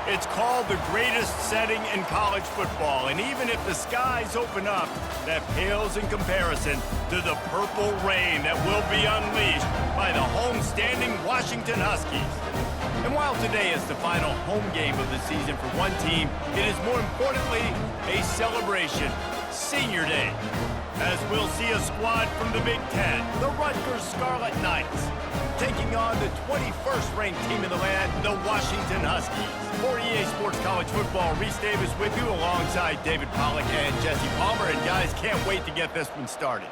It's called the greatest setting in college football, and even if the skies open up, that pales in comparison to the purple rain that will be unleashed by the home-standing Washington Huskies. And while today is the final home game of the season for one team, it is more importantly a celebration, Senior Day, as we'll see a squad from the Big Ten, the Rutgers Scarlet Knights, taking on the 21st ranked team in the land, the Washington Huskies. For EA Sports College Football, Reese Davis with you alongside David Pollack and Jesse Palmer. And guys, can't wait to get this one started.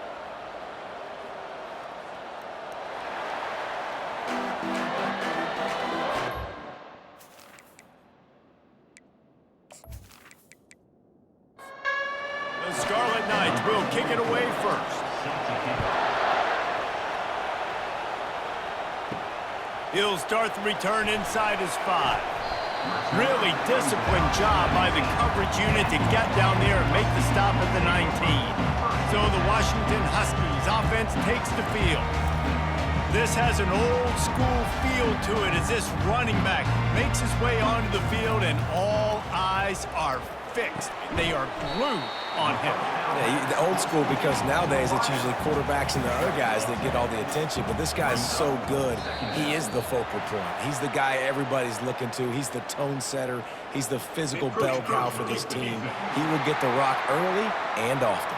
The Scarlet Knights will kick it away first. He'll start the return inside his 5. Really disciplined job by the coverage unit to get down there and make the stop at the 19. So the Washington Huskies offense takes the field. This has an old school feel to it as this running back makes his way onto the field and all eyes are fixed. They are glued on him. Yeah, the old school, because nowadays it's usually quarterbacks and the other guys that get all the attention, but this guy's so good. He is the focal point. He's the guy everybody's looking to. He's the tone setter. He's the physical bell cow for this team. He will get the rock early and often.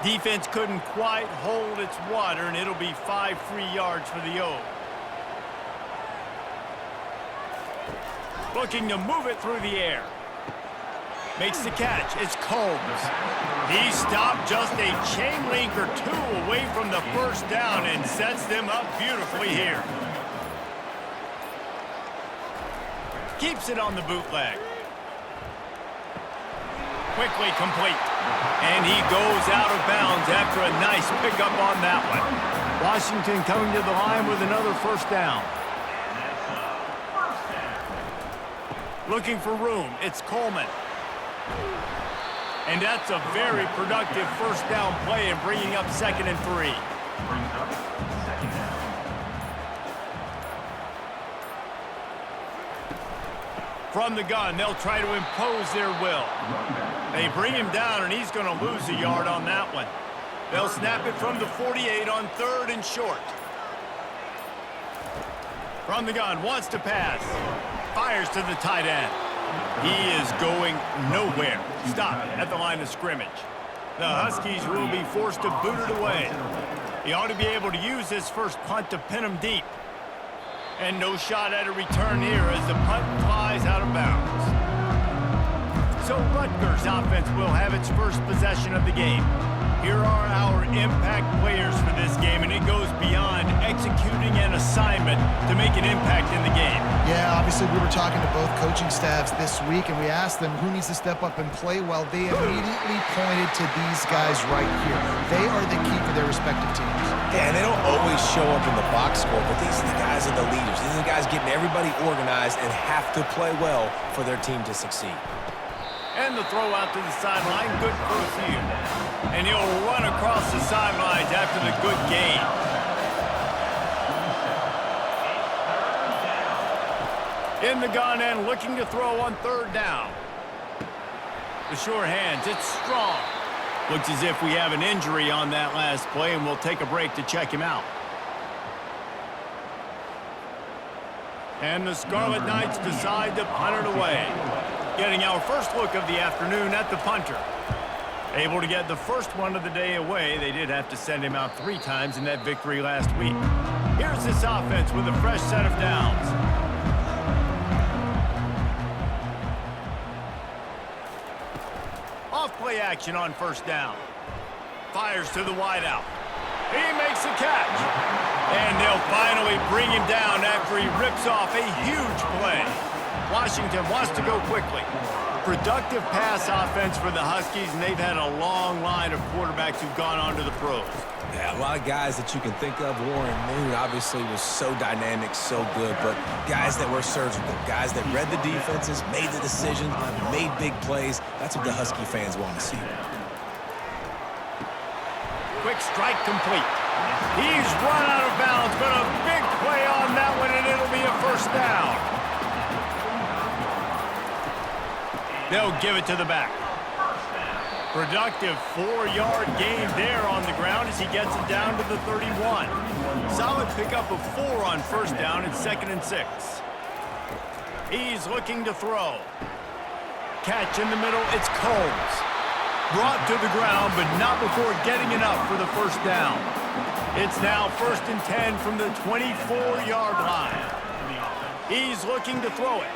Defense couldn't quite hold its water, and it'll be 5 free yards for the O. Looking to move it through the air. Makes the catch. It's Combs. He stopped just a chain link or 2 away from the first down and sets them up beautifully here. Keeps it on the bootleg. Quickly complete. And he goes out of bounds after a nice pickup on that one. Washington coming to the line with another first down. Looking for room. It's Coleman. And that's a very productive first down play and bringing up 2nd and 3. From the gun, they'll try to impose their will. They bring him down, and he's going to lose a yard on that one. They'll snap it from the 48 on 3rd and short. From the gun, wants to pass. Fires to the tight end. He is going nowhere. Stop at the line of scrimmage. The Huskies will be forced to boot it away. He ought to be able to use this first punt to pin him deep. And no shot at a return here as the punt flies out of bounds. So Rutgers offense will have its first possession of the game. Here are our impact players for this game, and it goes beyond executing an assignment to make an impact in the game. Yeah, obviously we were talking to both coaching staffs this week, and we asked them who needs to step up and play well. They immediately pointed to these guys right here. They are the key for their respective teams. Yeah, and they don't always show up in the box score, but these are the guys that are the leaders. These are the guys getting everybody organized and have to play well for their team to succeed. And the throw out to the sideline, good for a few. And he'll run across the sidelines after the good gain. In the gun and looking to throw on 3rd down. The sure hands, it's Strong. Looks as if we have an injury on that last play, and we'll take a break to check him out. And the Scarlet Knights decide to punt it away. Getting our first look of the afternoon at the punter. Able to get the first one of the day away. They did have to send him out 3 times in that victory last week. Here's this offense with a fresh set of downs. Off-play action on 1st down. Fires to the wideout. He makes the catch. And they'll finally bring him down after he rips off a huge play. Washington wants to go quickly. Productive pass offense for the Huskies, and they've had a long line of quarterbacks who've gone on to the pros. Yeah, a lot of guys that you can think of. Warren Moon obviously was so dynamic, so good, but guys that were surgical, guys that read the defenses, made the decisions, made big plays. That's what the Husky fans want to see. Quick strike complete. He's run out of bounds, but a big play on that one, and it'll be a first down. They'll give it to the back. Productive 4-yard gain there on the ground as he gets it down to the 31. Solid pickup of 4 on first down and 2nd and 6. He's looking to throw. Catch in the middle, it's Combs. Brought to the ground, but not before getting enough for the first down. It's now 1st and 10 from the 24-yard line. He's looking to throw it.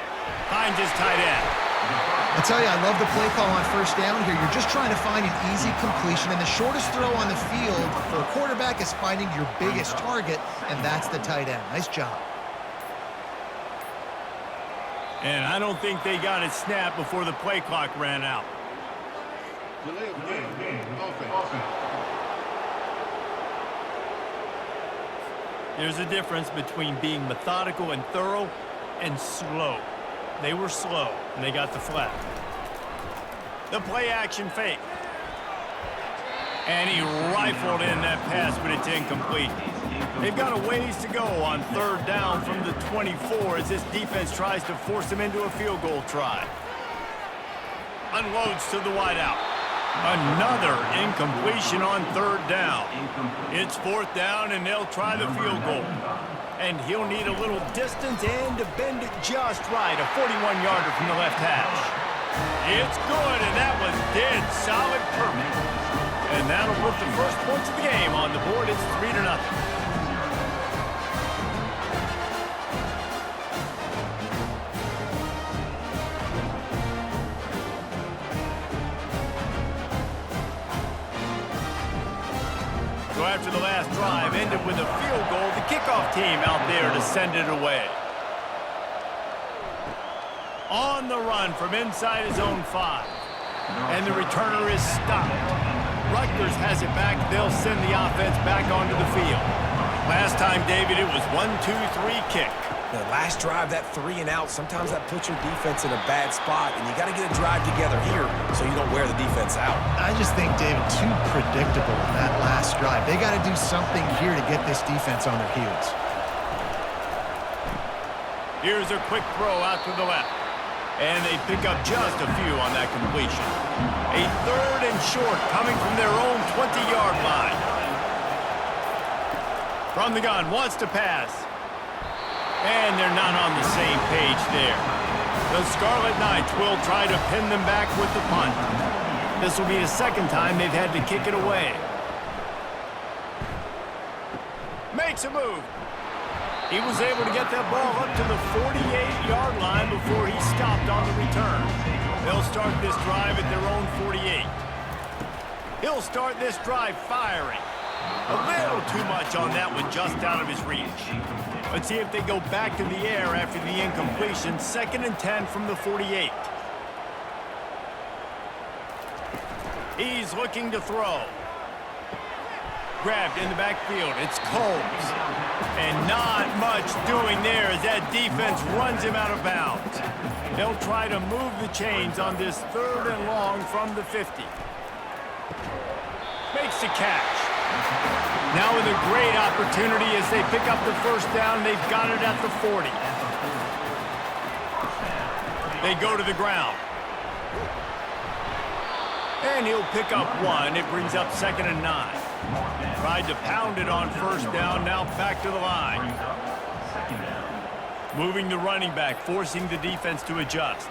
Finds his tight end. I tell you, I love the play call on first down here. You're just trying to find an easy completion, and the shortest throw on the field for a quarterback is finding your biggest target, and that's the tight end. Nice job. And I don't think they got it snapped before the play clock ran out. Delay of game. Offense. There's a difference between being methodical and thorough and slow. They were slow, and they got the flag. The play-action fake. And he rifled in that pass, but it's incomplete. They've got a ways to go on 3rd down from the 24 as this defense tries to force them into a field goal try. Unloads to the wideout. Another incompletion on 3rd down. It's 4th down, and they'll try the field goal. And he'll need a little distance and to bend it just right. A 41-yarder from the left hash. It's good, and that was dead solid perfect. And that'll put the first points of the game on the board. It's 3-0. So after the last drive ended with a field goal, the kickoff team out there to send it away. On the run from inside his own 5. And the returner is stopped. Rutgers has it back. They'll send the offense back onto the field. Last time, David, it was 1-2-3 kick. The last drive, that 3 and out, sometimes that puts your defense in a bad spot, and you got to get a drive together here so you don't wear the defense out. I just think, David, too predictable in that last drive. They got to do something here to get this defense on their heels. Here's a quick throw out to the left. And they pick up just a few on that completion. A 3rd and short coming from their own 20-yard line. From the gun, wants to pass. And they're not on the same page there. The Scarlet Knights will try to pin them back with the punt. This will be the 2nd time they've had to kick it away. Makes a move. He was able to get that ball up to the 48-yard line before he stopped on the return. They'll start this drive at their own 48. He'll start this drive firing. A little too much on that one, just out of his reach. Let's see if they go back to the air after the incompletion. 2nd and 10 from the 48. He's looking to throw. Grabbed in the backfield. It's Combs. And not much doing there as that defense runs him out of bounds. They'll try to move the chains on this 3rd and long from the 50. Makes the catch. Now with a great opportunity as they pick up the first down. They've got it at the 40. They go to the ground. And he'll pick up 1. It brings up 2nd and 9. Tried to pound it on first down. Now back to the line. Moving the running back, forcing the defense to adjust.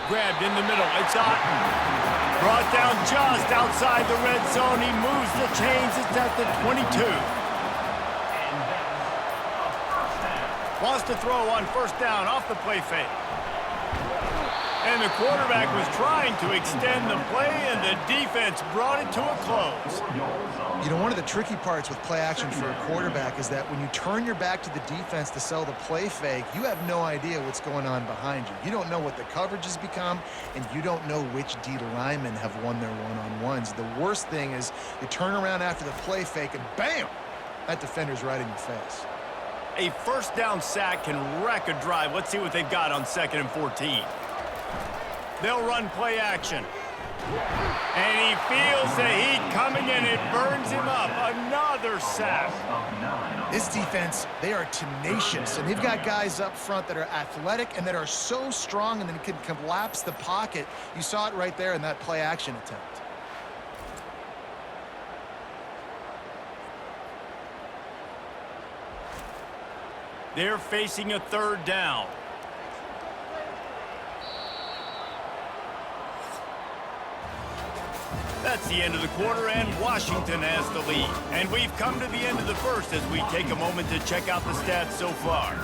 Grabbed in the middle. It's Otten. Brought down just outside the red zone. He moves the chains. It's at the 22. Wants to throw on first down off the play fake. And the quarterback was trying to extend the play, and the defense brought it to a close. You know, one of the tricky parts with play action for a quarterback is that when you turn your back to the defense to sell the play fake, you have no idea what's going on behind you. You don't know what the coverage has become, and you don't know which D linemen have won their one-on-ones. The worst thing is you turn around after the play fake, and bam! That defender's right in your face. A first down sack can wreck a drive. Let's see what they've got on 2nd and 14. They'll run play action. And he feels the heat coming and it burns him up. Another sack. This defense, they are tenacious, and they've got guys up front that are athletic and that are so strong and then can collapse the pocket. You saw it right there in that play-action attempt. They're facing a third down. That's the end of the quarter, and Washington has the lead. And we've come to the end of the first as we take a moment to check out the stats so far.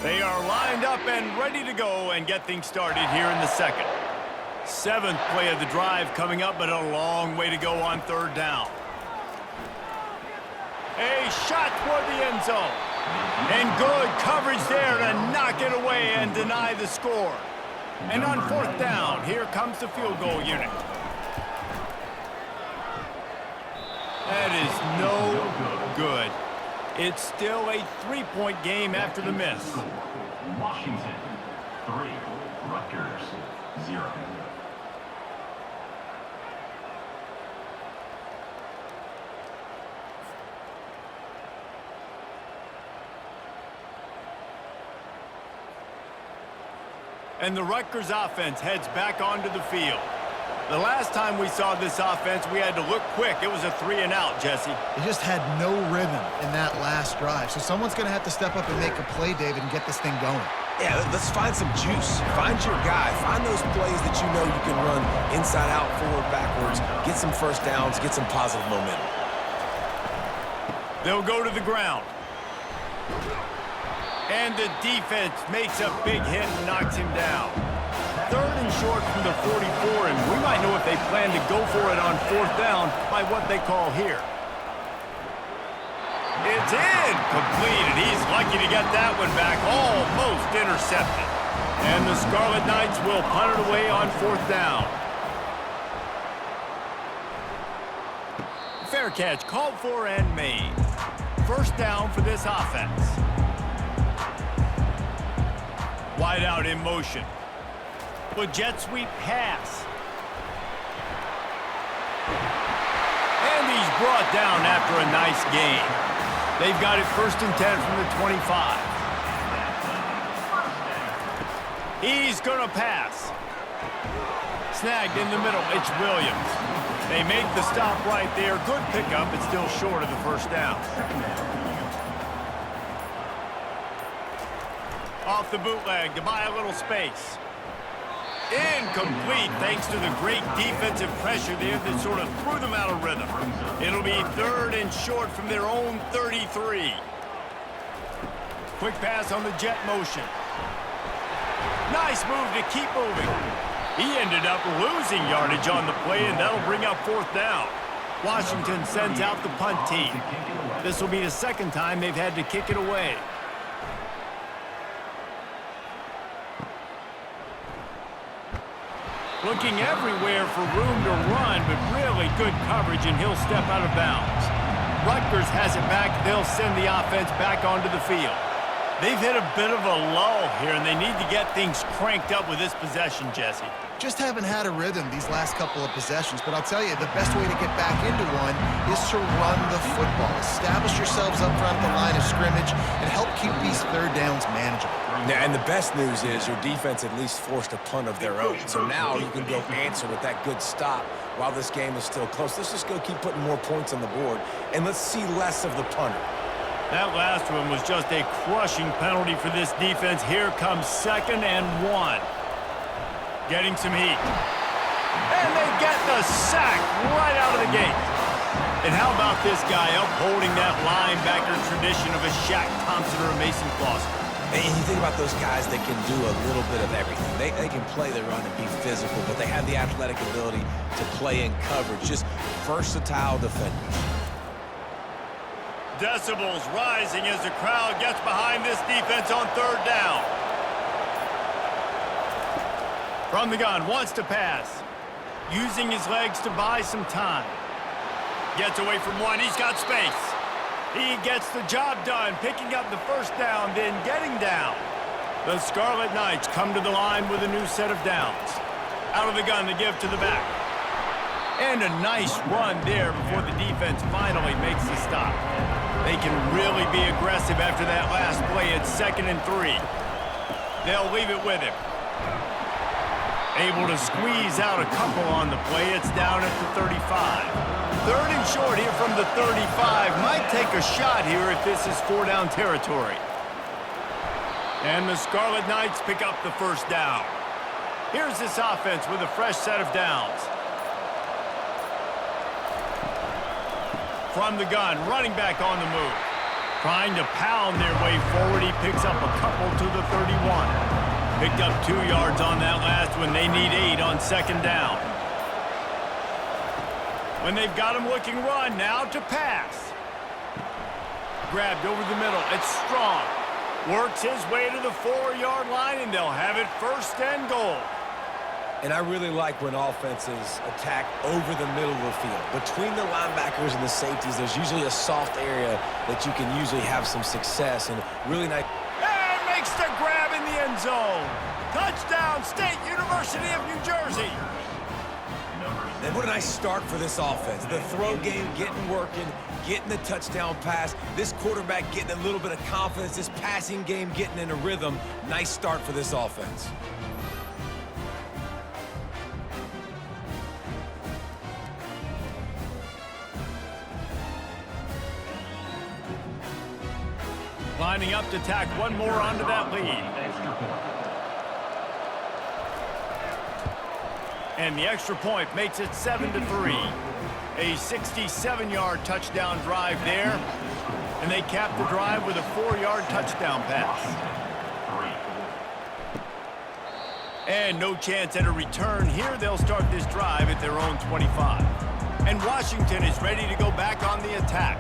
They are lined up and ready to go and get things started here in the second. 7th play of the drive coming up, but a long way to go on third down. A shot toward the end zone. And good coverage there to knock it away and deny the score. And on 4th down, here comes the field goal unit. That is no good. It's still a 3-point game after the miss. Washington 3, Rutgers 0. And the Rutgers offense heads back onto the field. The last time we saw this offense, we had to look quick. It was a 3-and-out, Jesse. They just had no rhythm in that last drive. So someone's going to have to step up and make a play, David, and get this thing going. Yeah, let's find some juice. Find your guy. Find those plays that you know you can run inside out, forward, backwards. Get some first downs. Get some positive momentum. They'll go to the ground. And the defense makes a big hit and knocks him down. 3rd and short from the 44, and we might know if they plan to go for it on 4th down by what they call here. It's in, completed. He's lucky to get that one back, almost intercepted. And the Scarlet Knights will punt it away on 4th down. Fair catch called for and made. 1st down for this offense. Wide out in motion. A jet sweep pass. And he's brought down after a nice gain. They've got it 1st and 10 from the 25. He's going to pass. Snagged in the middle. It's Williams. They make the stop right there. Good pickup, but still short of the 1st down. Off the bootleg to buy a little space. Incomplete thanks to the great defensive pressure there that sort of threw them out of rhythm. It'll be 3rd and short from their own 33. Quick pass on the jet motion. Nice move to keep moving. He ended up losing yardage on the play, and that'll bring up 4th down. Washington sends out the punt team. This will be the 2nd time they've had to kick it away. Looking everywhere for room to run, but really good coverage, and he'll step out of bounds. Rutgers has it back. They'll send the offense back onto the field. They've hit a bit of a lull here, and they need to get things cranked up with this possession, Jesse. Just haven't had a rhythm these last couple of possessions, but I'll tell you, the best way to get back into one is to run the football. Establish yourselves up front at the line of scrimmage and help keep these 3rd downs manageable. Yeah, and the best news is your defense at least forced a punt of their own. So now you can go answer with that good stop while this game is still close. Let's just go keep putting more points on the board, and let's see less of the punter. That last one was just a crushing penalty for this defense. Here comes 2nd and 1. Getting some heat. And they get the sack right out of the gate. And how about this guy upholding that linebacker tradition of a Shaq Thompson or a Mason Foster? And you think about those guys that can do a little bit of everything. They can play the run and be physical, but they have the athletic ability to play in coverage. Just versatile defenders. Decibels rising as the crowd gets behind this defense on 3rd down. From the gun, wants to pass. Using his legs to buy some time. Gets away from one, he's got space. He gets the job done, picking up the first down, then getting down. The Scarlet Knights come to the line with a new set of downs. Out of the gun to give to the back. And a nice run there before the defense finally makes the stop. They can really be aggressive after that last play. It's 2nd and 3. They'll leave it with him. Able to squeeze out a couple on the play. It's down at the 35. 3rd and short here from the 35. Might take a shot here if this is 4-down territory. And the Scarlet Knights pick up the first down. Here's this offense with a fresh set of downs. From the gun, running back on the move. Trying to pound their way forward. He picks up a couple to the 31. Picked up 2 yards on that last one. They need 8 on 2nd down. When they've got him looking run, now to pass. Grabbed over the middle. It's strong. Works his way to the 4-yard line, and they'll have it 1st and goal. And I really like when offenses attack over the middle of the field. Between the linebackers and the safeties, there's usually a soft area that you can usually have some success and really nice. And makes the grab in the end zone. Touchdown, State University of New Jersey. And what a nice start for this offense. The throw game getting working, getting the touchdown pass. This quarterback getting a little bit of confidence. This passing game getting in a rhythm. Nice start for this offense. Lining up to tack one more onto that lead. And the extra point makes it 7-3. A 67-yard touchdown drive there. And they cap the drive with a 4-yard touchdown pass. And no chance at a return here. They'll start this drive at their own 25. And Washington is ready to go back on the attack.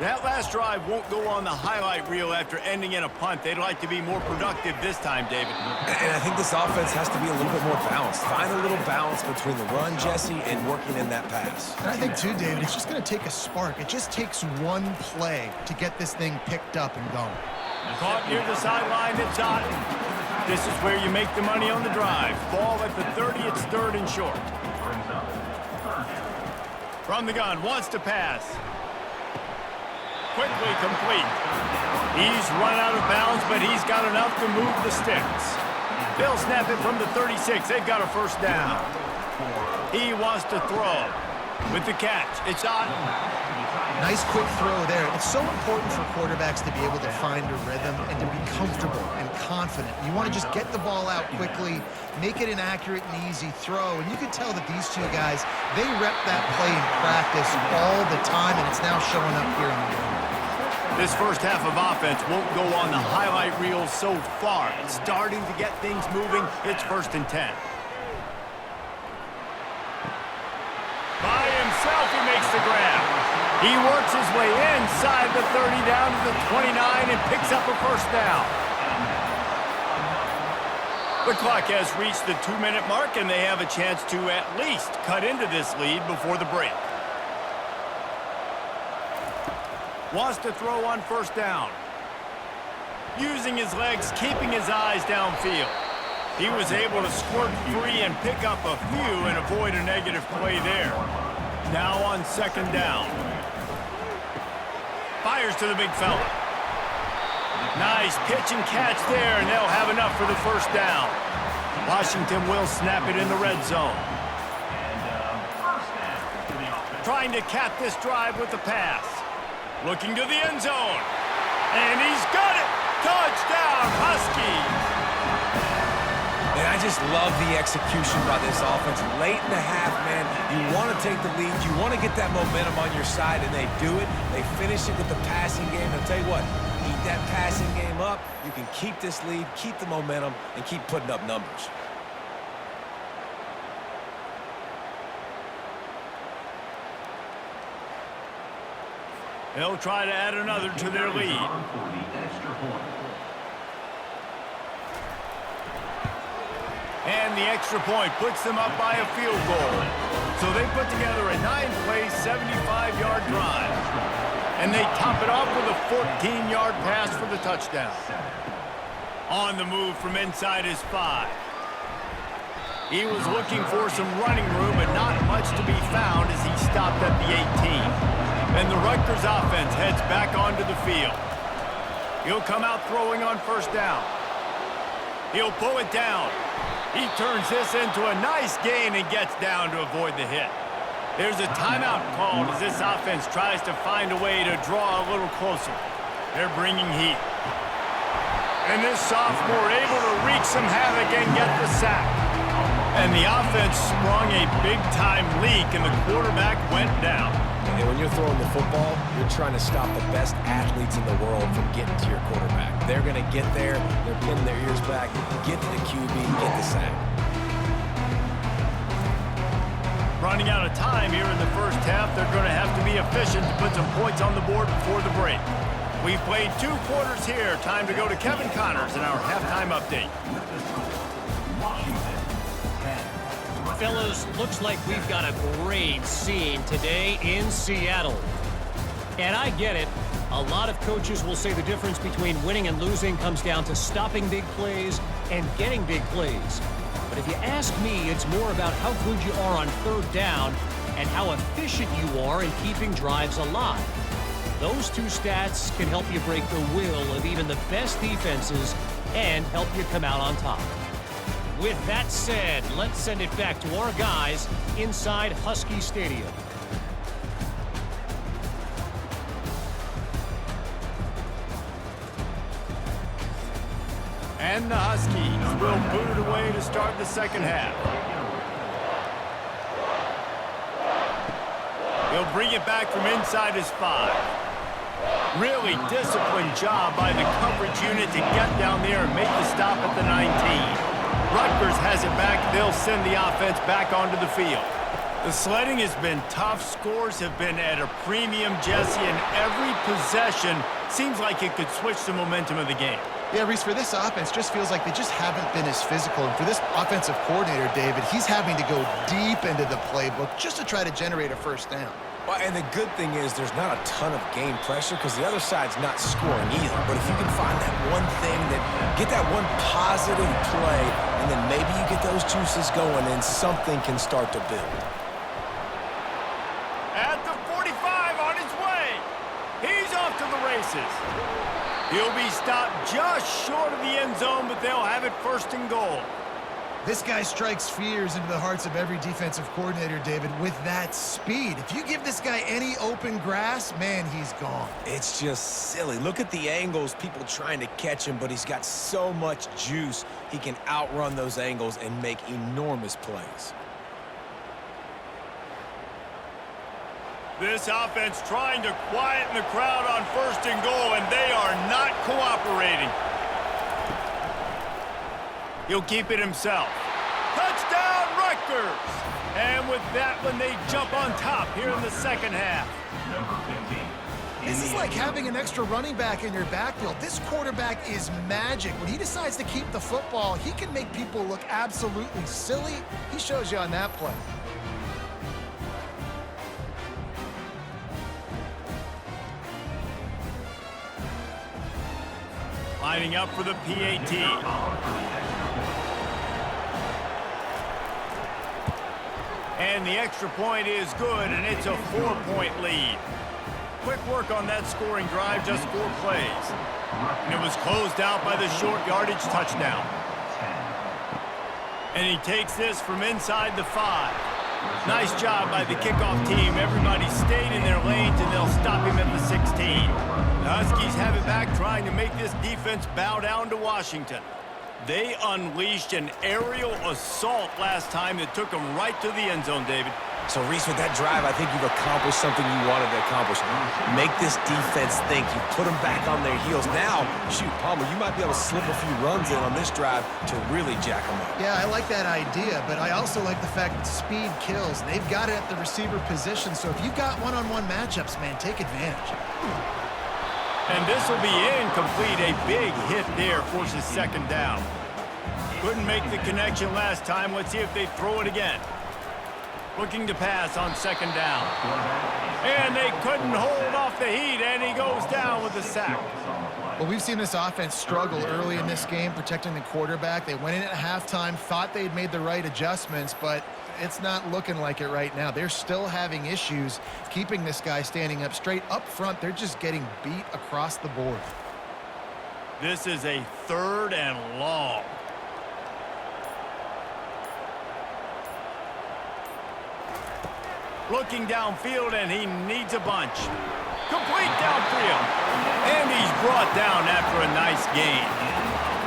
That last drive won't go on the highlight reel after ending in a punt. They'd like to be more productive this time, David. And I think this offense has to be a little bit more balanced. Find a little balance between the run, Jesse, and working in that pass. And I think, too, David, it's just going to take a spark. It just takes one play to get this thing picked up and going. Caught near the sideline, it's on. This is where you make the money on the drive. Ball at the 30, it's 3rd and short. From the gun, wants to pass. Quickly complete. He's run out of bounds, but he's got enough to move the sticks. They'll snap it from the 36. They've got a first down. He wants to throw. With the catch, it's on. Nice quick throw there. It's so important for quarterbacks to be able to find a rhythm and to be comfortable and confident. You want to just get the ball out quickly, make it an accurate and easy throw. And you can tell that these two guys, they rep that play in practice all the time, and it's now showing up here in the game. This first half of offense won't go on the highlight reel so far. It's starting to get things moving. It's 1st and 10. By himself, he makes the grab. He works his way inside the 30 down to the 29 and picks up a first down. The clock has reached the 2-minute mark, and they have a chance to at least cut into this lead before the break. Wants to throw on first down. Using his legs, keeping his eyes downfield. He was able to squirt free and pick up a few and avoid a negative play there. Now on 2nd down. Fires to the big fella. Nice pitch and catch there, and they'll have enough for the first down. Washington will snap it in the red zone. Trying to cap this drive with the pass. Looking to the end zone. And he's got it! Touchdown, Huskies! And I just love the execution by this offense. Late in the half, man, you want to take the lead. You want to get that momentum on your side, and they do it. They finish it with the passing game. I'll tell you what, keep that passing game up. You can keep this lead, keep the momentum, and keep putting up numbers. They'll try to add another to their lead. And the extra point puts them up by a field goal. So they put together a 9-play, 75-yard drive. And they top it off with a 14-yard pass for the touchdown. On the move from inside his 5. He was looking for some running room, but not much to be found as he stopped at the 18. And the Rutgers offense heads back onto the field. He'll come out throwing on first down. He'll pull it down. He turns this into a nice gain and gets down to avoid the hit. There's a timeout called as this offense tries to find a way to draw a little closer. They're bringing heat. And this sophomore able to wreak some havoc and get the sack. And the offense sprung a big-time leak, and the quarterback went down. And when you're throwing the football, you're trying to stop the best athletes in the world from getting to your quarterback. They're going to get there, they're pinning their ears back, get to the QB, get the sack. Running out of time here in the first half, they're going to have to be efficient to put some points on the board before the break. We've played 2 quarters here. Time to go to Kevin Connors in our halftime update. Fellas, looks like we've got a great scene today in Seattle. And I get it. A lot of coaches will say the difference between winning and losing comes down to stopping big plays and getting big plays. But if you ask me, it's more about how good you are on third down and how efficient you are in keeping drives alive. Those 2 stats can help you break the will of even the best defenses and help you come out on top. With that said, let's send it back to our guys inside Husky Stadium. And the Huskies will boot it away to start the second half. He'll bring it back from inside his 5. Really disciplined job by the coverage unit to get down there and make the stop at the 19. Rutgers has it back. They'll send the offense back onto the field. The sledding has been tough. Scores have been at a premium, Jesse, and every possession seems like it could switch the momentum of the game. Yeah, Reese, for this offense, just feels like they just haven't been as physical. And for this offensive coordinator, David, he's having to go deep into the playbook just to try to generate a first down. Well, and the good thing is there's not a ton of game pressure because the other side's not scoring either. But if you can find that one thing, get that one positive play, and then maybe you get those juices going and something can start to build. At the 45 on his way. He's off to the races. He'll be stopped just short of the end zone, but they'll have it first and goal. This guy strikes fears into the hearts of every defensive coordinator, David, with that speed. If you give this guy any open grass, man, he's gone. It's just silly. Look at the angles, people trying to catch him, but he's got so much juice. He can outrun those angles and make enormous plays. This offense trying to quieten the crowd on first and goal, and they are not cooperating. He'll keep it himself. Touchdown, Rutgers! And with that one, they jump on top here in the second half. This is like having an extra running back in your backfield. This quarterback is magic. When he decides to keep the football, he can make people look absolutely silly. He shows you on that play. Lining up for the PAT. And the extra point is good, and it's a 4-point lead. Quick work on that scoring drive, just 4 plays. And it was closed out by the short yardage touchdown. And he takes this from inside the 5. Nice job by the kickoff team. Everybody stayed in their lanes, and they'll stop him at the 16. The Huskies have it back, trying to make this defense bow down to Washington. They unleashed an aerial assault last time that took them right to the end zone, David. So, Reese, with that drive, I think you've accomplished something you wanted to accomplish. Make this defense think. You put them back on their heels. Now, shoot, Palmer, you might be able to slip a few runs in on this drive to really jack them up. Yeah, I like that idea, but I also like the fact that speed kills. They've got it at the receiver position, so if you've got one-on-one matchups, man, take advantage. And this will be incomplete. A big hit there forces second down. Couldn't make the connection last time. Let's see if they throw it again. Looking to pass on second down. And they couldn't hold off the heat, and he goes down with a sack. Well, we've seen this offense struggle early in this game protecting the quarterback. They went in at halftime, thought they'd made the right adjustments, but it's not looking like it right now. They're still having issues keeping this guy standing up straight. Up front, they're just getting beat across the board. This is a 3rd and long. Looking downfield, and he needs a bunch. Complete downfield. And he's brought down after a nice gain.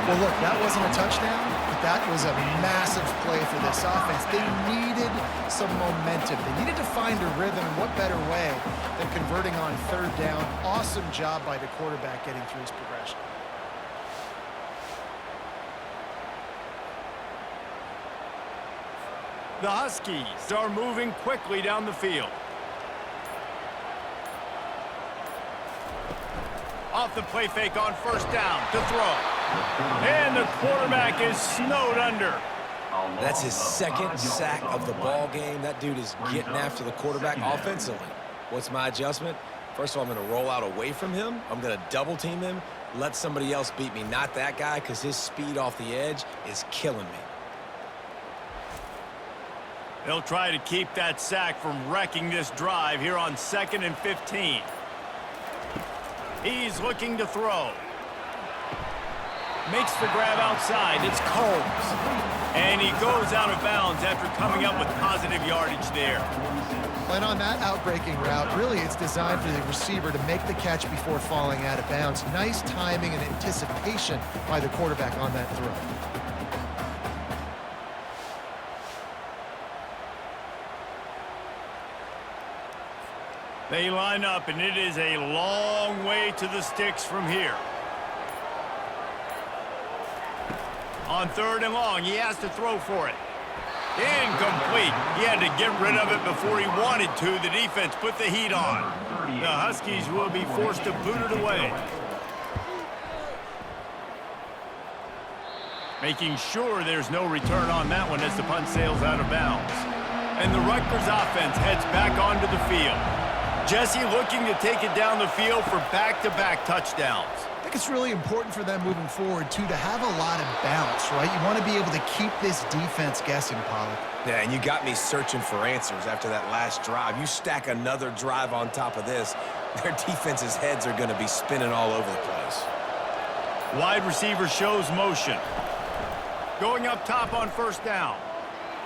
Well, look, that wasn't a touchdown, but that was a massive play for this offense. They needed some momentum. They needed to find a rhythm. What better way than converting on 3rd down? Awesome job by the quarterback getting through his progression. The Huskies are moving quickly down the field. Off the play fake on 1st down to throw. And the quarterback is snowed under. That's his 2nd sack of the ball game. That dude is getting after the quarterback offensively. What's my adjustment? First of all, I'm going to roll out away from him. I'm going to double team him, let somebody else beat me, not that guy, because his speed off the edge is killing me. They'll try to keep that sack from wrecking this drive here on 2nd and 15. He's looking to throw. Makes the grab outside. It's Combs. And he goes out of bounds after coming up with positive yardage there. And on that outbreaking route, really it's designed for the receiver to make the catch before falling out of bounds. Nice timing and anticipation by the quarterback on that throw. They line up, and it is a long way to the sticks from here. On 3rd and long, he has to throw for it. Incomplete. He had to get rid of it before he wanted to. The defense put the heat on. The Huskies will be forced to boot it away. Making sure there's no return on that one as the punt sails out of bounds. And the Rutgers offense heads back onto the field. Jesse looking to take it down the field for back-to-back touchdowns. I think it's really important for them moving forward, too, to have a lot of bounce, right? You want to be able to keep this defense guessing, Pollard. Yeah, and you got me searching for answers after that last drive. You stack another drive on top of this, their defense's heads are going to be spinning all over the place. Wide receiver shows motion. Going up top on 1st down.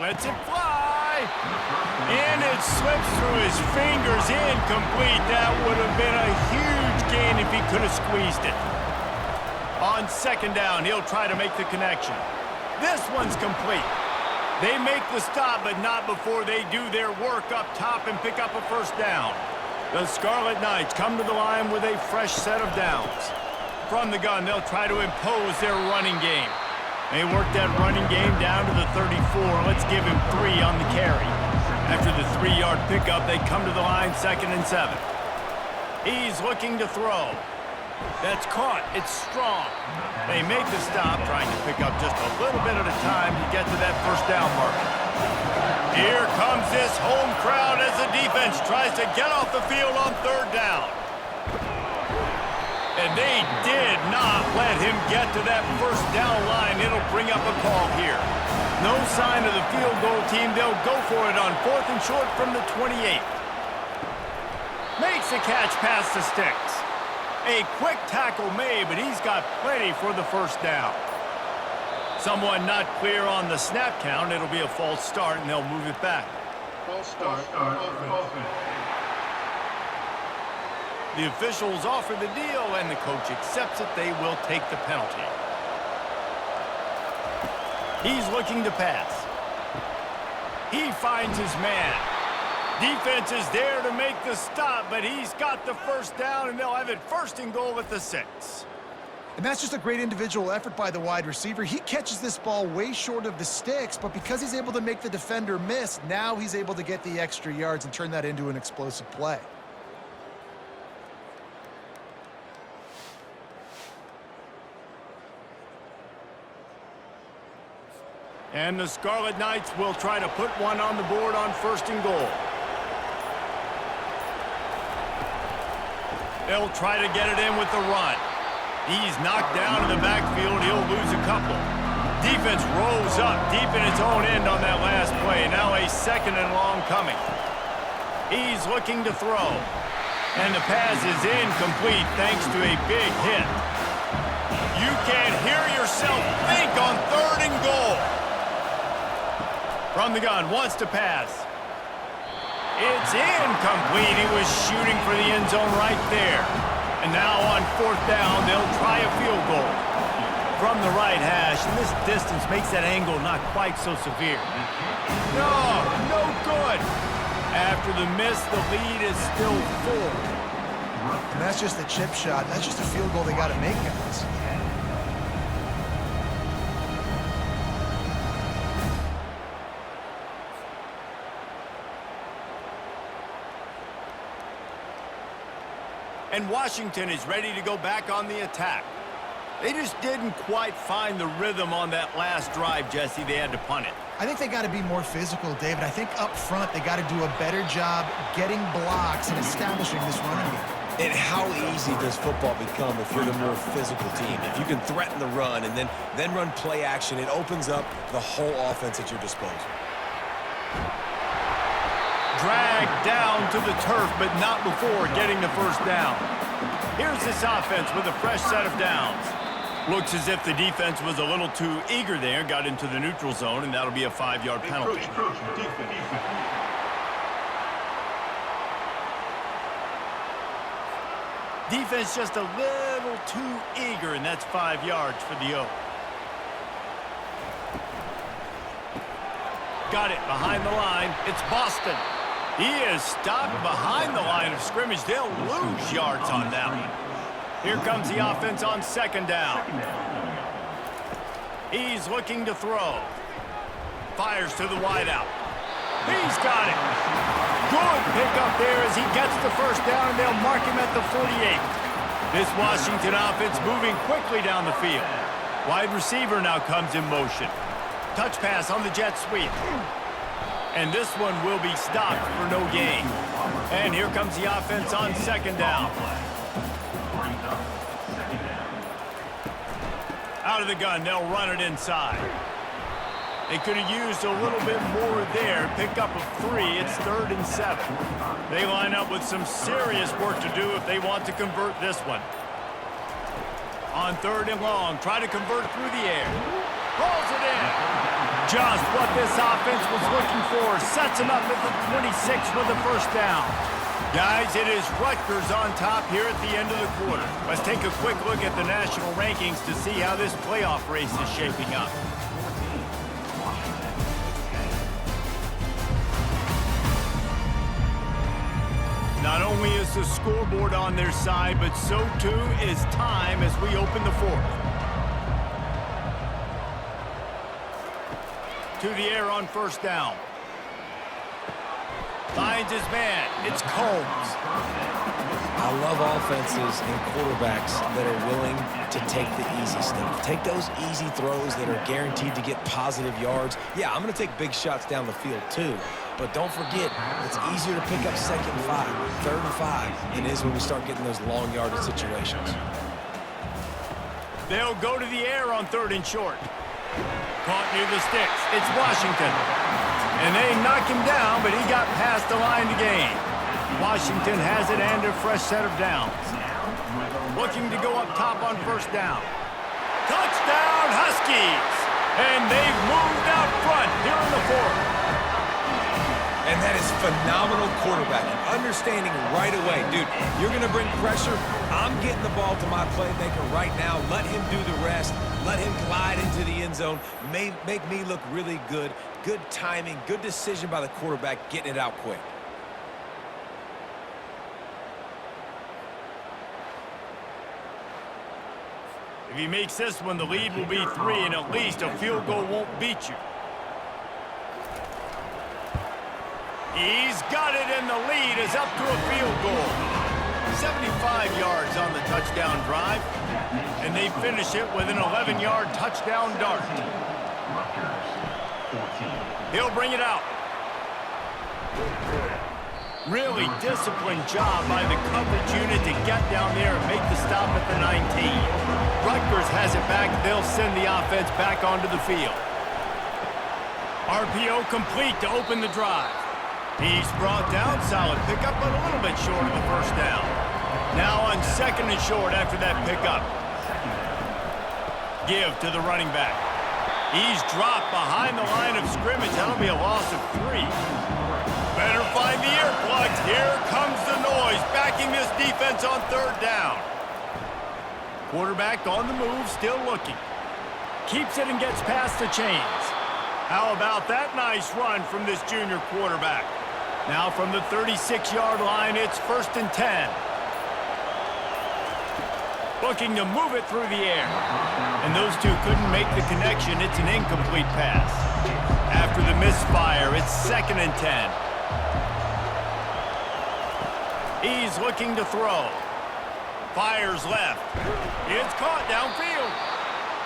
Lets it fly. And it slips through his fingers. Incomplete. That would have been a huge gain if he could have squeezed it. On 2nd down, he'll try to make the connection. This one's complete. They make the stop, but not before they do their work up top and pick up a 1st down. The Scarlet Knights come to the line with a fresh set of downs. From the gun, they'll try to impose their running game. They work that running game down to the 34. Let's give him 3 on the carry. After the 3-yard pickup, they come to the line 2nd and 7. He's looking to throw. That's caught. It's strong. They make the stop, trying to pick up just a little bit at a time to get to that 1st down mark. Here comes this home crowd as the defense tries to get off the field on 3rd down. And they did not let him get to that 1st down line. It'll bring up a call here. No sign of the field goal team. They'll go for it on 4th and short from the 28. Makes the catch past the sticks. A quick tackle made, but he's got plenty for the 1st down. Someone not clear on the snap count. It'll be a false start, and they'll move it back. False start. Offense. The officials offer the deal, and the coach accepts it. They will take the penalty. He's looking to pass. He finds his man. Defense is there to make the stop, but he's got the 1st down, and they'll have it 1st and goal at the 6. And that's just a great individual effort by the wide receiver. He catches this ball way short of the sticks, but because he's able to make the defender miss, now he's able to get the extra yards and turn that into an explosive play. And the Scarlet Knights will try to put one on the board on 1st and goal. They'll try to get it in with the run. He's knocked down in the backfield. He'll lose a couple. Defense rolls up deep in its own end on that last play. Now a 2nd and long coming. He's looking to throw. And the pass is incomplete thanks to a big hit. You can't hear yourself think on 3rd and goal. From the gun, wants to pass. It's incomplete. He was shooting for the end zone right there. And now on 4th down, they'll try a field goal. From the right hash, and this distance makes that angle not quite so severe. No good. After the miss, the lead is still 4. And that's just a chip shot. That's just a field goal they got to make, guys. And Washington is ready to go back on the attack. They just didn't quite find the rhythm on that last drive, Jesse. They had to punt it. I think they got to be more physical, David. I think up front they got to do a better job getting blocks and establishing this running game. And how easy does football become if you're the more physical team? If you can threaten the run and then run play action, it opens up the whole offense at your disposal. Dragged down to the turf, but not before getting the 1st down. Here's this offense with a fresh set of downs. Looks as if the defense was a little too eager there, got into the neutral zone, and that'll be a 5-yard penalty. Defense just a little too eager, and that's 5 yards for the O. Got it behind the line. It's Boston. He is stopped behind the line of scrimmage. They'll lose yards on that one. Here comes the offense on 2nd down. He's looking to throw. Fires to the wideout. He's got it. Good pickup there as he gets the 1st down, and they'll mark him at the 48. This Washington offense moving quickly down the field. Wide receiver now comes in motion. Touch pass on the jet sweep. And this one will be stopped for no gain. And here comes the offense on 2nd down. Out of the gun, they'll run it inside. They could have used a little bit more there. Pick up a 3. It's 3rd and 7. They line up with some serious work to do if they want to convert this one. On 3rd and long, try to convert through the air. Rolls it in. Just what this offense was looking for. Sets him up at the 26 with the 1st down. Guys, it is Rutgers on top here at the end of the quarter. Let's take a quick look at the national rankings to see how this playoff race is shaping up. Not only is the scoreboard on their side, but so too is time as we open the 4th. To the air on 1st down. Finds his man. It's Combs. I love offenses and quarterbacks that are willing to take the easy stuff. Take those easy throws that are guaranteed to get positive yards. Yeah, I'm going to take big shots down the field too. But don't forget, it's easier to pick up 2nd and 5, 3rd and 5 than it is when we start getting those long yardage situations. They'll go to the air on 3rd and short. Caught near the sticks. It's Washington. And they knock him down, but he got past the line to gain. Washington has it and a fresh set of downs. Looking to go up top on 1st down. Touchdown, Huskies! And they've moved out front here in the 4th. And that is phenomenal quarterbacking. Understanding right away, dude, you're going to bring pressure. I'm getting the ball to my playmaker right now. Let him do the rest. Let him glide into the end zone. Make me look really good. Good timing, good decision by the quarterback, getting it out quick. If he makes this one, the lead will be 3, and at least a field goal won't beat you. He's got it, and the lead is up to a field goal. 75 yards on the touchdown drive, and they finish it with an 11-yard touchdown dart. 14. He'll bring it out. Really disciplined job by the coverage unit to get down there and make the stop at the 19. Rutgers has it back. They'll send the offense back onto the field. RPO complete to open the drive. He's brought down. Solid pickup, but a little bit short of the first down. Now on 2nd and short after that pickup. Give to the running back. He's dropped behind the line of scrimmage. That'll be a loss of 3. Better find the earplugs. Here comes the noise, backing this defense on 3rd down. Quarterback on the move, still looking. Keeps it and gets past the chains. How about that nice run from this junior quarterback? Now from the 36-yard line, it's 1st and 10. Looking to move it through the air. And those two couldn't make the connection. It's an incomplete pass. After the misfire, it's 2nd and 10. He's looking to throw. Fires left. It's caught downfield.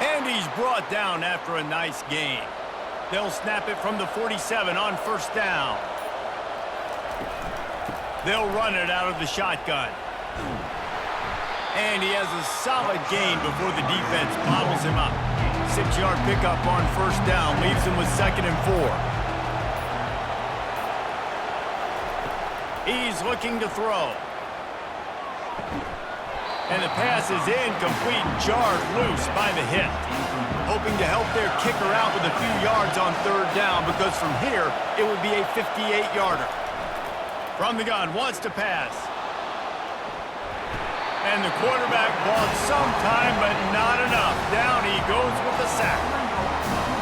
And he's brought down after a nice gain. They'll snap it from the 47 on 1st down. They'll run it out of the shotgun. And he has a solid gain before the defense bottles him up. 6-yard pickup on 1st down leaves him with 2nd and 4. He's looking to throw. And the pass is incomplete, jarred loose by the hit. Hoping to help their kicker out with a few yards on 3rd down, because from here, it would be a 58-yarder. From the gun, wants to pass. And the quarterback bought some time, but not enough. Down he goes with the sack.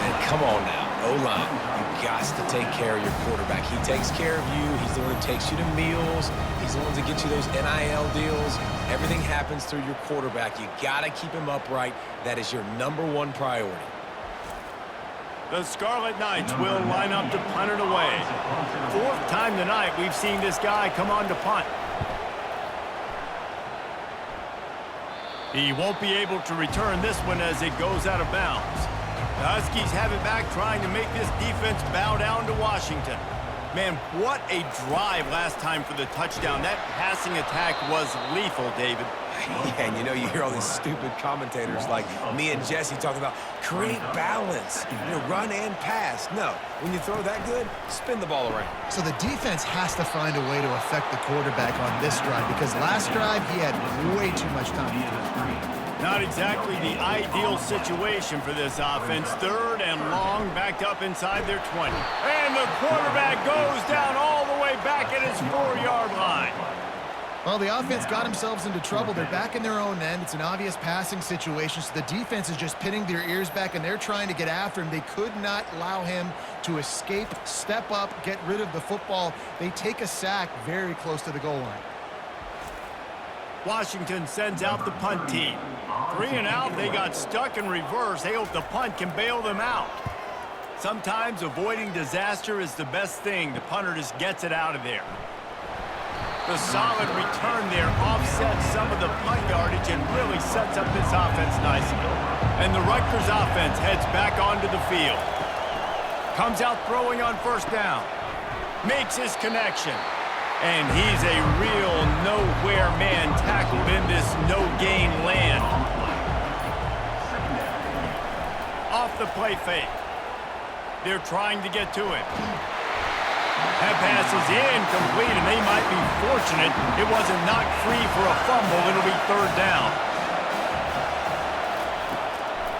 And come on now, O-line. You got to take care of your quarterback. He takes care of you. He's the one that takes you to meals. He's the one that gets you those NIL deals. Everything happens through your quarterback. You got to keep him upright. That is your #1 priority. The Scarlet Knights will line up to punt it away. 4th time tonight we've seen this guy come on to punt. He won't be able to return this one as it goes out of bounds. The Huskies have it back, trying to make this defense bow down to Washington. Man, what a drive last time for the touchdown. That passing attack was lethal, David. Yeah, and you hear all these stupid commentators like me and Jesse talking about create balance, run and pass. No, when you throw that good, spin the ball around. So the defense has to find a way to affect the quarterback on this drive, because last drive he had way too much time to throw. Not exactly the ideal situation for this offense. 3rd and long, backed up inside their 20. And the quarterback goes down all the way back at his 4-yard line. Well, the offense got themselves into trouble. They're back in their own end. It's an obvious passing situation, so the defense is just pinning their ears back, and they're trying to get after him. They could not allow him to escape, step up, get rid of the football. They take a sack very close to the goal line. Washington sends out the punt team. 3 and out, they got stuck in reverse. They hope the punt can bail them out. Sometimes avoiding disaster is the best thing. The punter just gets it out of there. The solid return there offsets some of the punt yardage and really sets up this offense nicely. And the Rutgers offense heads back onto the field. Comes out throwing on 1st down. Makes his connection. And he's a real nowhere man tackled in this no-gain land. Off the play fake. They're trying to get to it. That pass is incomplete, and they might be fortunate it wasn't knocked free for a fumble. It'll be 3rd down.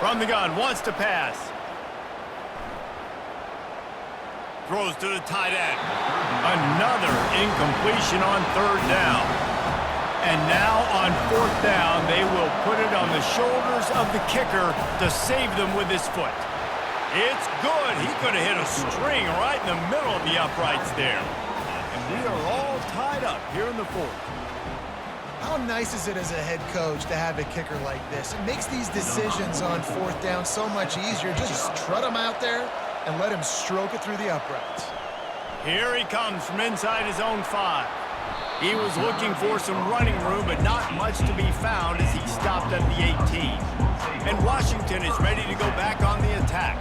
From the gun, wants to pass. Throws to the tight end. Another incompletion on 3rd down. And now on 4th down, they will put it on the shoulders of the kicker to save them with his foot. It's good. He could have hit a string right in the middle of the uprights there. And we are all tied up here in the 4th. How nice is it as a head coach to have a kicker like this? It makes these decisions on 4th down so much easier. Just trot him out there and let him stroke it through the uprights. Here he comes from inside his own 5. He was looking for some running room, but not much to be found as he stopped at the 18. And Washington is ready to go back on the attack.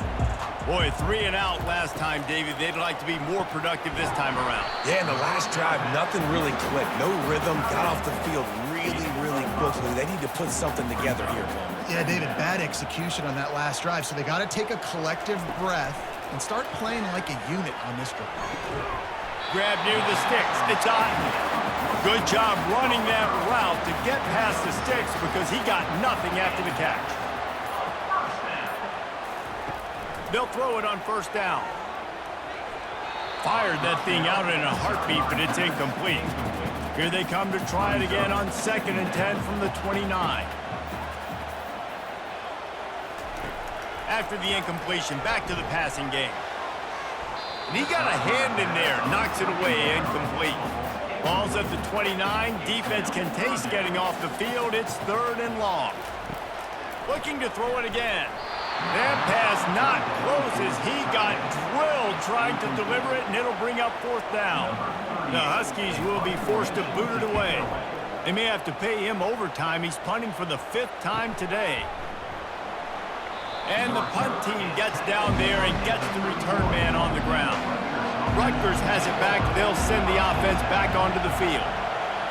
Boy, 3 and out last time, David. They'd like to be more productive this time around. Yeah, in the last drive, nothing really clicked. No rhythm, got off the field really quickly. They need to put something together here, Palmer. Yeah, David, bad execution on that last drive, so they got to take a collective breath and start playing like a unit on this drive. Grab near the sticks. It's on. Good job running that route to get past the sticks because he got nothing after the catch. They'll throw it on first down. Fired that thing out in a heartbeat, but it's incomplete. Here they come to try it again on 2nd and 10 from the 29. After the incompletion, back to the passing game. And he got a hand in there, knocks it away, incomplete. Ball's at the 29. Defense can taste getting off the field. It's 3rd and long. Looking to throw it again. That pass not close as he got drilled trying to deliver it, and it'll bring up 4th down. The Huskies will be forced to boot it away. They may have to pay him overtime. He's punting for the 5th time today. And the punt team gets down there and gets the return man on the ground. Rutgers has it back. They'll send the offense back onto the field.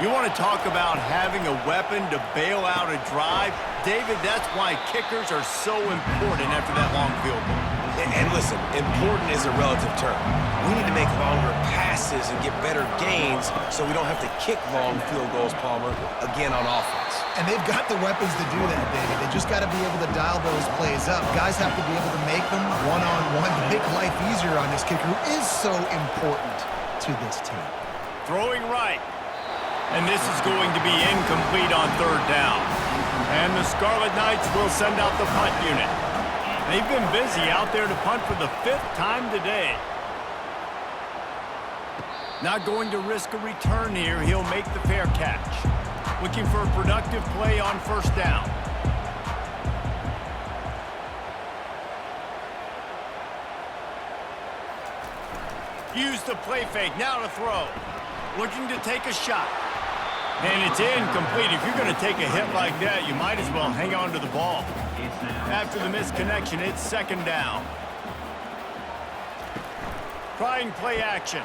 You want to talk about having a weapon to bail out a drive? David, that's why kickers are so important after that long field goal. And listen, important is a relative term. We need to make longer passes and get better gains so we don't have to kick long field goals, Palmer, again on offense. And they've got the weapons to do that, David. They just got to be able to dial those plays up. Guys have to be able to make them one-on-one to make life easier on this kicker who is so important to this team. Throwing right. And this is going to be incomplete on 3rd down. And the Scarlet Knights will send out the punt unit. They've been busy out there to punt for the 5th time today. Not going to risk a return here. He'll make the fair catch. Looking for a productive play on 1st down. Use the play fake. Now to throw. Looking to take a shot. And it's incomplete. If you're going to take a hit like that, you might as well hang on to the ball. After the misconnection, it's 2nd down. Trying play action.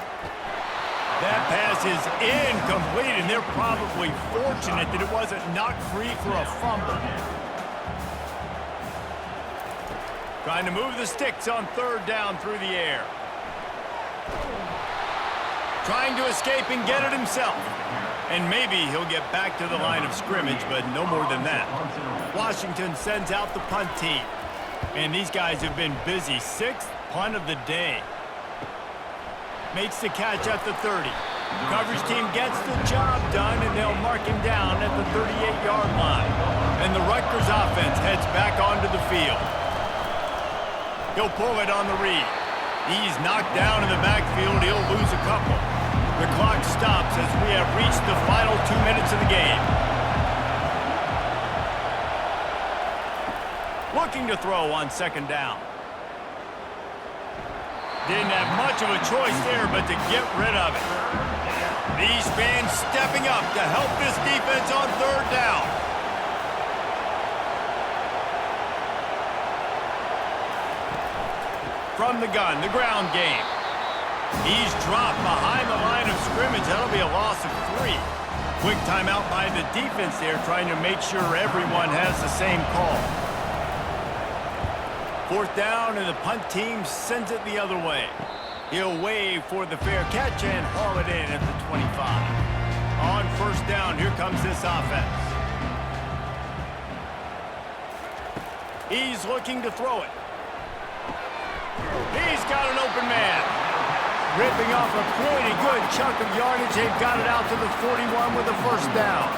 That pass is incomplete, and they're probably fortunate that it wasn't knocked free for a fumble. Trying to move the sticks on 3rd down through the air. Trying to escape and get it himself. And maybe he'll get back to the line of scrimmage, but no more than that. Washington sends out the punt team. And these guys have been busy. 6th punt of the day. Makes the catch at the 30. Coverage team gets the job done, and they'll mark him down at the 38-yard line. And the Rutgers offense heads back onto the field. He'll pull it on the read. He's knocked down in the backfield. He'll lose a couple. The clock stops as we have reached the final 2 minutes of the game. Looking to throw on 2nd down. Didn't have much of a choice there but to get rid of it. These fans stepping up to help this defense on 3rd down. From the gun, the ground game. He's dropped behind the line of scrimmage. That'll be a loss of 3. Quick timeout by the defense there, trying to make sure everyone has the same call. 4th down, and the punt team sends it the other way. He'll wave for the fair catch and haul it in at the 25. On 1st down, here comes this offense. He's looking to throw it. He's got an open man. Ripping off a pretty good chunk of yardage. They've got it out to the 41 with a 1st down.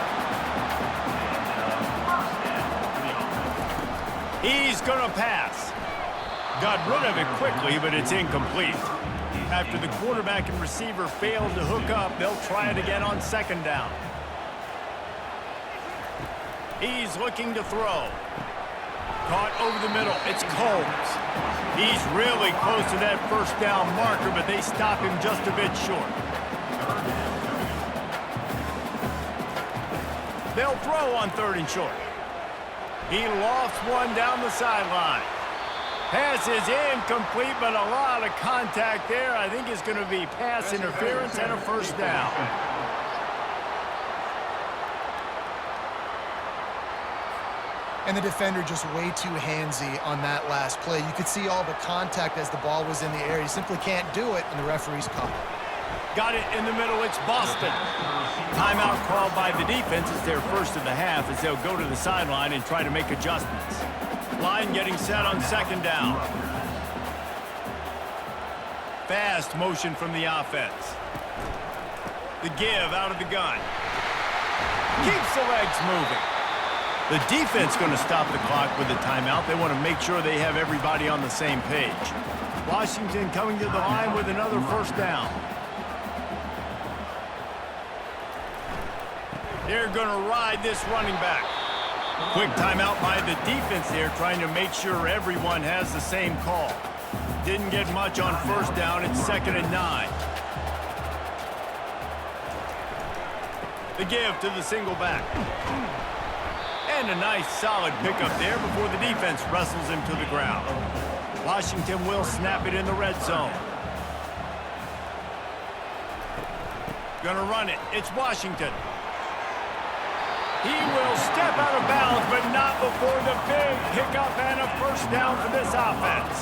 He's going to pass. Got rid of it quickly, but it's incomplete. After the quarterback and receiver failed to hook up, they'll try it again on 2nd down. He's looking to throw. Caught over the middle. It's Combs. He's really close to that 1st down marker, but they stop him just a bit short. They'll throw on 3rd and short. He lofts one down the sideline. Pass is incomplete, but a lot of contact there. I think it's going to be pass interference and a first down. And the defender just way too handsy on that last play. You could see all the contact as the ball was in the air. You simply can't do it, and the referee's caught it. Got it in the middle. It's Boston. Timeout called by the defense. It's their first of the half as they'll go to the sideline and try to make adjustments. Line getting set on second down. Fast motion from the offense. The give out of the gun. Keeps the legs moving. The defense going to stop the clock with a timeout. They want to make sure they have everybody on the same page. Washington coming to the line with another first down. They're going to ride this running back. Quick timeout by the defense there, trying to make sure everyone has the same call. Didn't get much on first down. It's 2nd and 9. The give to the single back. And a nice solid pickup there before the defense wrestles him to the ground. Washington will snap it in the red zone. Gonna run it. It's Washington. He will step out of bounds, but not before the big pickup and a first down for this offense.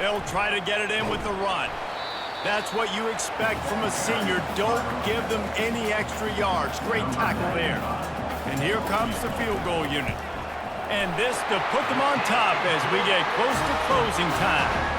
They'll try to get it in with the run. That's what you expect from a senior. Don't give them any extra yards. Great tackle there. And here comes the field goal unit. And this to put them on top as we get close to closing time.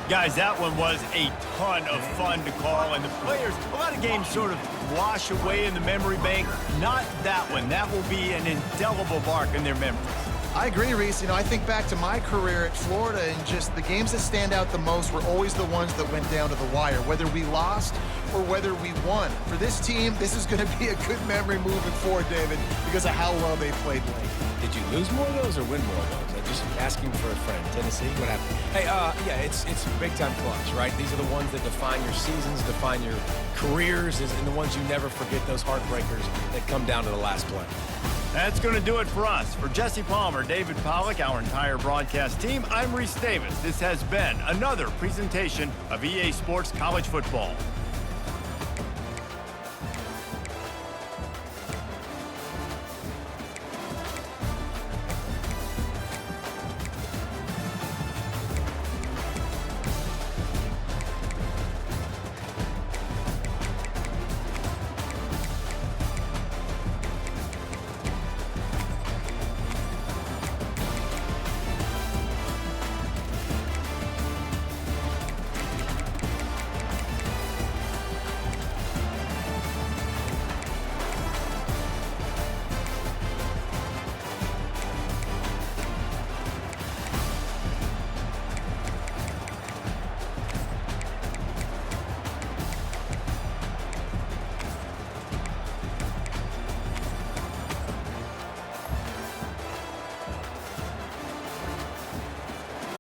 Guys, that one was a ton of fun to call, and the players, a lot of games sort of wash away in the memory bank. Not that one. That will be an indelible mark in their memories. I agree, Reese. You know, I think back to my career at Florida, and just the games that stand out the most were always the ones that went down to the wire, whether we lost or whether we won. For this team, this is going to be a good memory moving forward, David, because of how well they played late. Did you lose more of those or win more of those? I'm just asking for a friend. Tennessee, what happened? Hey, yeah, it's big-time clutch, right? These are the ones that define your seasons, define your careers, and the ones you never forget, those heartbreakers that come down to the last play. That's going to do it for us. For Jesse Palmer, David Pollack, our entire broadcast team, I'm Reese Davis. This has been another presentation of EA Sports College Football.